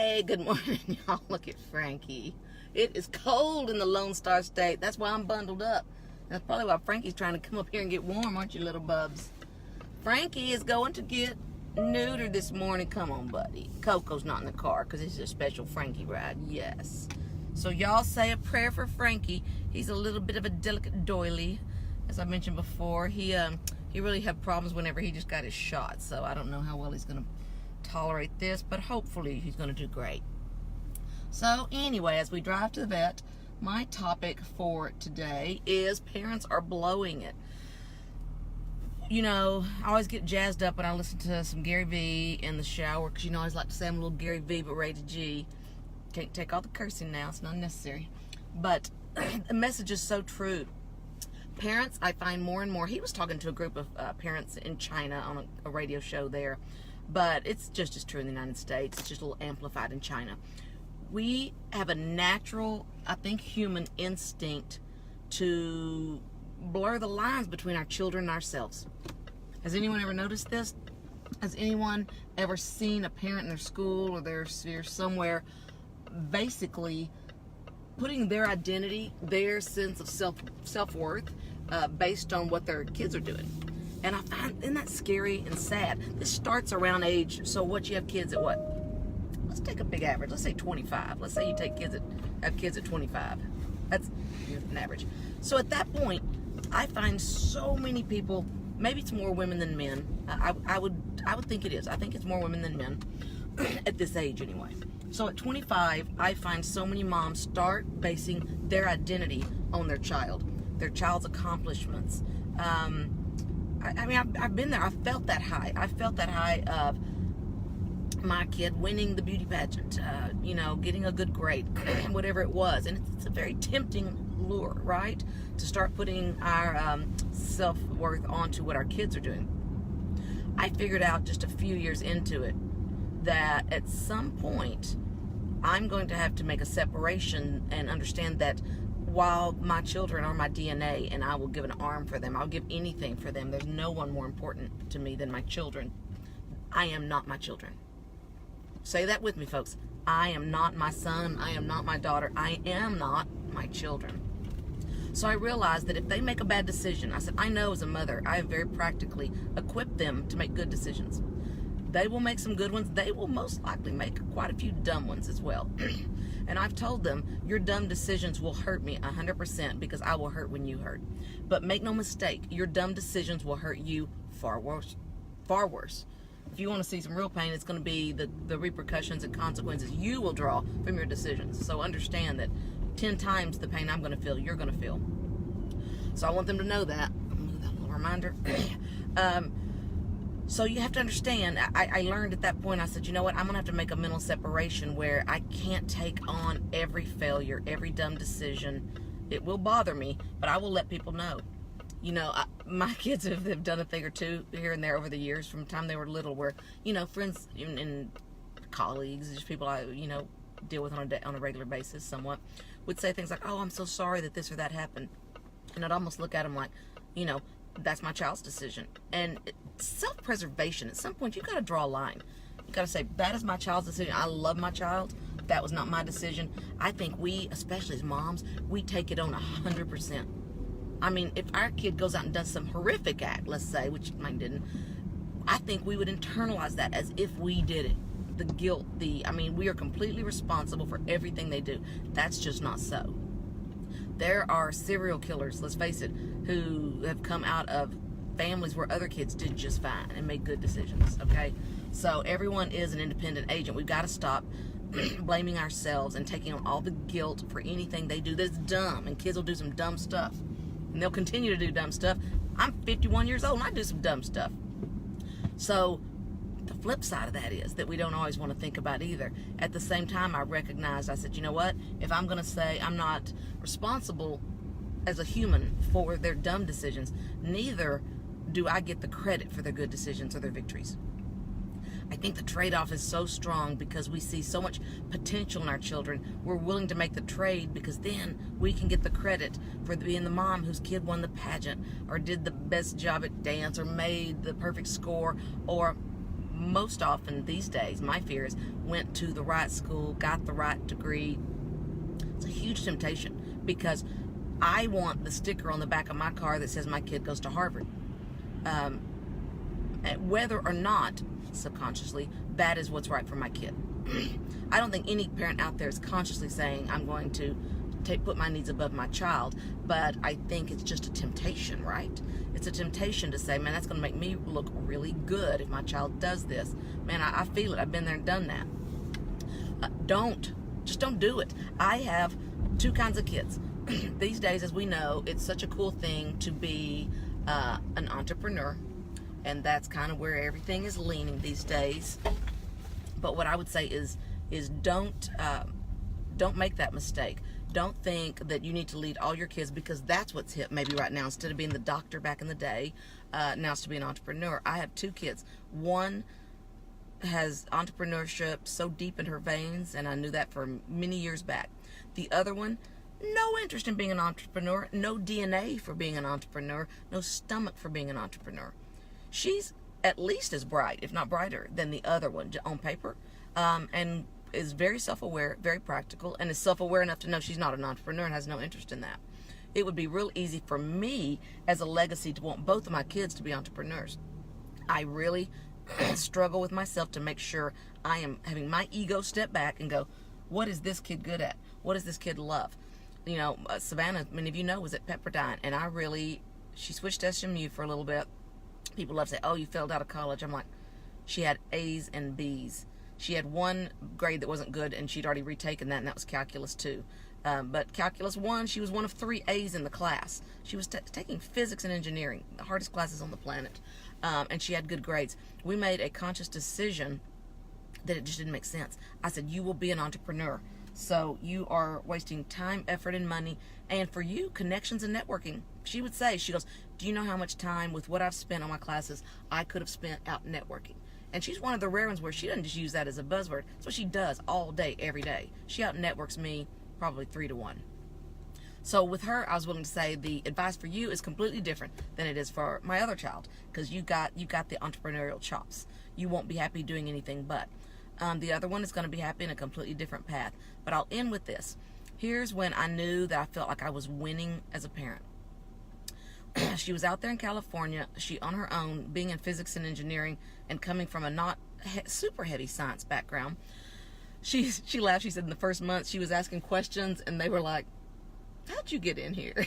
Hey, good morning, y'all. Look at Frankie. It is cold in the Lone Star State. That's why I'm bundled up. That's probably why Frankie's trying to come up here and get warm, aren't you, little bubs? Frankie is going to get neutered this morning. Come on, buddy. Coco's not in the car because it's a special Frankie ride. Yes. So y'all say a prayer for Frankie. He's a little bit of a delicate doily. As I mentioned before, he really had problems whenever he just got his shot. So I don't know how well he's going to tolerate this, but hopefully he's going to do great. So anyway, as we drive to the vet, my topic for today is parents are blowing it. You know, I always get jazzed up when I listen to some Gary Vee in the shower, because you know I always like to say I'm a little Gary Vee but rated G. Can't take all the cursing now, it's not necessary. But the message is so true. Parents, I find more and more, he was talking to a group of parents in China on a radio show there, but it's just as true in the United States. It's just a little amplified in China. We have a natural, I think, human instinct to blur the lines between our children and ourselves. Has anyone ever noticed this? Has anyone ever seen a parent in their school or their sphere somewhere basically putting their identity, their sense of self-worth based on what their kids are doing? And I find, isn't that scary and sad? This starts around age, so what, you have kids at what? Let's take a big average. Let's say 25. Let's say you have kids at 25. That's an average. So at that point, I find so many people, maybe it's more women than men. I would think it is. I think it's more women than men at this age anyway. So at 25, I find so many moms start basing their identity on their child's accomplishments. I mean, I've been there. I felt that high. I felt that high of my kid winning the beauty pageant, you know, getting a good grade, whatever it was. And it's a very tempting lure, right? To start putting our self-worth onto what our kids are doing. I figured out just a few years into it that at some point I'm going to have to make a separation and understand that while my children are my DNA and I will give an arm for them, I'll give anything for them, there's no one more important to me than my children. I am not my children. Say that with me, folks. I am not my son. I am not my daughter. I am not my children. So I realized that if they make a bad decision, I said, I know as a mother, I have very practically equipped them to make good decisions. They will make some good ones. They will most likely make quite a few dumb ones as well. And I've told them, your dumb decisions will hurt me 100% because I will hurt when you hurt. But make no mistake, your dumb decisions will hurt you far worse. Far worse. If you want to see some real pain, it's going to be the repercussions and consequences you will draw from your decisions. So understand that 10 times the pain I'm going to feel, you're going to feel. So I want them to know that. Move that little reminder. So you have to understand, I learned at that point, I said, you know what, I'm going to have to make a mental separation where I can't take on every failure, every dumb decision. It will bother me, but I will let people know. You know, my kids have done a thing or two here and there over the years from the time they were little where, you know, friends and colleagues, just people I, you know, deal with on a regular basis somewhat, would say things like, oh, I'm so sorry that this or that happened. And I'd almost look at them like, you know, that's my child's decision. And self-preservation, at some point, you've got to draw a line. You've got to say, that is my child's decision. I love my child. That was not my decision. I think we, especially as moms, we take it on 100%. I mean, if our kid goes out and does some horrific act, let's say, which mine didn't, I think we would internalize that as if we did it. The guilt, I mean, we are completely responsible for everything they do. That's just not so. There are serial killers, let's face it, who have come out of families where other kids did just fine and made good decisions, okay? So everyone is an independent agent. We've got to stop blaming ourselves and taking on all the guilt for anything they do that's dumb. And kids will do some dumb stuff. And they'll continue to do dumb stuff. I'm 51 years old and I do some dumb stuff. So the flip side of that is that we don't always want to think about either. At the same time, I recognized, I said, you know what? If I'm going to say I'm not responsible as a human for their dumb decisions, neither do I get the credit for their good decisions or their victories. I think the trade-off is so strong because we see so much potential in our children. We're willing to make the trade because then we can get the credit for being the mom whose kid won the pageant or did the best job at dance or made the perfect score or most often these days, my fear is went to the right school, got the right degree. It's a huge temptation because I want the sticker on the back of my car that says my kid goes to Harvard. Whether or not, subconsciously, that is what's right for my kid. I don't think any parent out there is consciously saying, I'm going to put my needs above my child, but I think it's just a temptation, right? It's a temptation to say, man, that's going to make me look really good if my child does this. Man, I feel it. I've been there and done that. Just don't do it. I have two kinds of kids. These days, as we know, it's such a cool thing to be an entrepreneur, and that's kind of where everything is leaning these days. But what I would say is don't make that mistake. Don't think that you need to lead all your kids because that's what's hip maybe right now. Instead of being the doctor back in the day, now it's to be an entrepreneur. I have two kids. One has entrepreneurship so deep in her veins, and I knew that for many years back. The other one, no interest in being an entrepreneur, no DNA for being an entrepreneur, no stomach for being an entrepreneur. She's at least as bright, if not brighter, than the other one on paper, and is very self-aware, very practical, and is self-aware enough to know she's not an entrepreneur and has no interest in that. It would be real easy for me as a legacy to want both of my kids to be entrepreneurs. I really struggle with myself to make sure I am having my ego step back and go, what is this kid good at? What does this kid love? You know, Savannah, many of you know, was at Pepperdine, and she switched to SMU for a little bit. People love to say, oh, you failed out of college. I'm like, she had A's and B's. She had one grade that wasn't good, and she'd already retaken that, and that was Calculus 2. But Calculus 1, she was one of 3 A's in the class. She was taking physics and engineering, the hardest classes on the planet, and she had good grades. We made a conscious decision that it just didn't make sense. I said, you will be an entrepreneur. So you are wasting time, effort, and money, and for you, connections and networking. She would say, she goes, do you know how much time with what I've spent on my classes I could have spent out networking? And she's one of the rare ones where she doesn't just use that as a buzzword. That's what she does all day, every day. She out networks me probably 3 to 1. So with her, I was willing to say the advice for you is completely different than it is for my other child, because you got the entrepreneurial chops. You won't be happy doing anything but. The other one is going to be happy in a completely different path. But I'll end with this. Here's when I knew that I felt like I was winning as a parent. She was out there in California, she on her own, being in physics and engineering and coming from a not super heavy science background. She laughed. She said in the first month she was asking questions and they were like, how'd you get in here?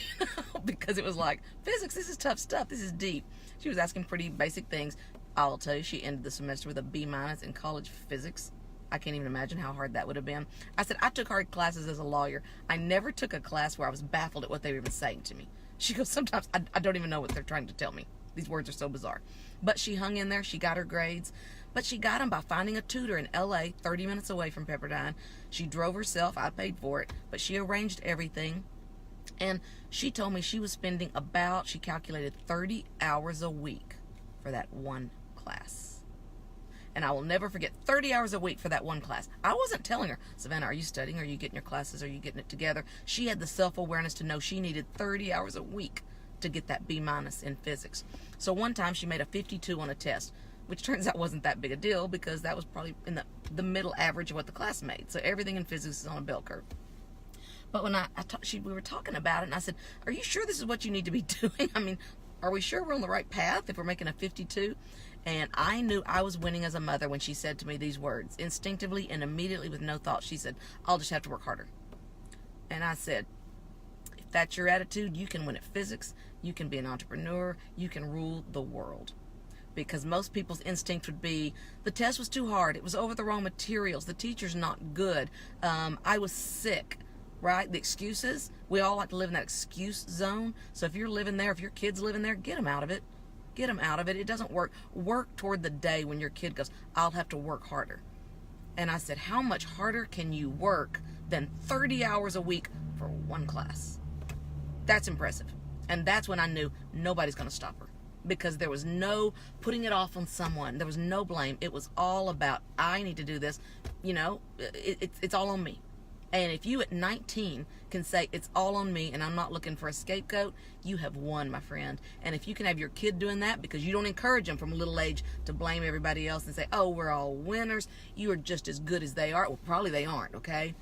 Because it was like, physics, this is tough stuff, this is deep. She was asking pretty basic things. I'll tell you, she ended the semester with a B- in college physics. I can't even imagine how hard that would have been. I said, I took hard classes as a lawyer. I never took a class where I was baffled at what they were even saying to me. She goes, sometimes I don't even know what they're trying to tell me. These words are so bizarre. But she hung in there. She got her grades. But she got them by finding a tutor in L.A., 30 minutes away from Pepperdine. She drove herself. I paid for it. But she arranged everything. And she told me she was spending she calculated 30 hours a week for that one class. And I will never forget, 30 hours a week for that one class. I wasn't telling her, Savannah, are you studying? Are you getting your classes? Are you getting it together? She had the self-awareness to know she needed 30 hours a week to get that B- in physics. So one time she made a 52 on a test, which turns out wasn't that big a deal because that was probably in the middle average of what the class made. So everything in physics is on a bell curve. But when we were talking about it, and I said, are you sure this is what you need to be doing? I mean, are we sure we're on the right path if we're making a 52? And I knew I was winning as a mother when she said to me these words. Instinctively and immediately with no thought, she said, I'll just have to work harder. And I said, if that's your attitude, you can win at physics, you can be an entrepreneur, you can rule the world. Because most people's instinct would be, the test was too hard, it was over the wrong materials, the teacher's not good, I was sick, right? The excuses, we all like to live in that excuse zone. So if you're living there, if your kid's living there, get them out of it. Get them out of it. It doesn't work. Work toward the day when your kid goes, I'll have to work harder. And I said, how much harder can you work than 30 hours a week for one class? That's impressive. And that's when I knew nobody's going to stop her. Because there was no putting it off on someone. There was no blame. It was all about, I need to do this. You know, it's all on me. And if you at 19 can say it's all on me and I'm not looking for a scapegoat, you have won, my friend. And if you can have your kid doing that because you don't encourage them from a little age to blame everybody else and say, oh, we're all winners, you are just as good as they are. Well, probably they aren't, okay?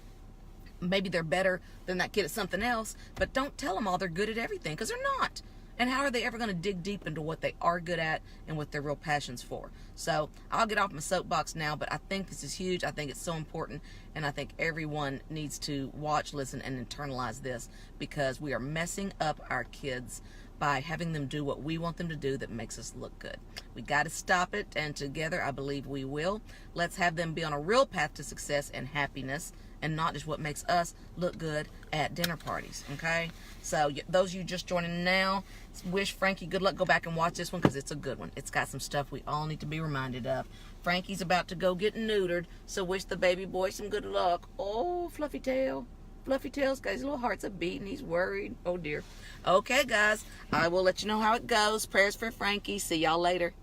Maybe they're better than that kid at something else, but don't tell them all they're good at everything, because they're not. And how are they ever going to dig deep into what they are good at and what their real passion's for? So I'll get off my soapbox now, but I think this is huge. I think it's so important, and I think everyone needs to watch, listen, and internalize this, because we are messing up our kids by having them do what we want them to do that makes us look good. We got to stop it, and together I believe we will. Let's have them be on a real path to success and happiness, and not just what makes us look good at dinner parties, okay? So those of you just joining now, wish Frankie good luck. Go back and watch this one because it's a good one. It's got some stuff we all need to be reminded of. Frankie's about to go get neutered, so wish the baby boy some good luck. Oh, Fluffy Tail. Fluffy Tail's got his little heart's a beating. He's worried. Oh, dear. Okay, guys, I will let you know how it goes. Prayers for Frankie. See y'all later.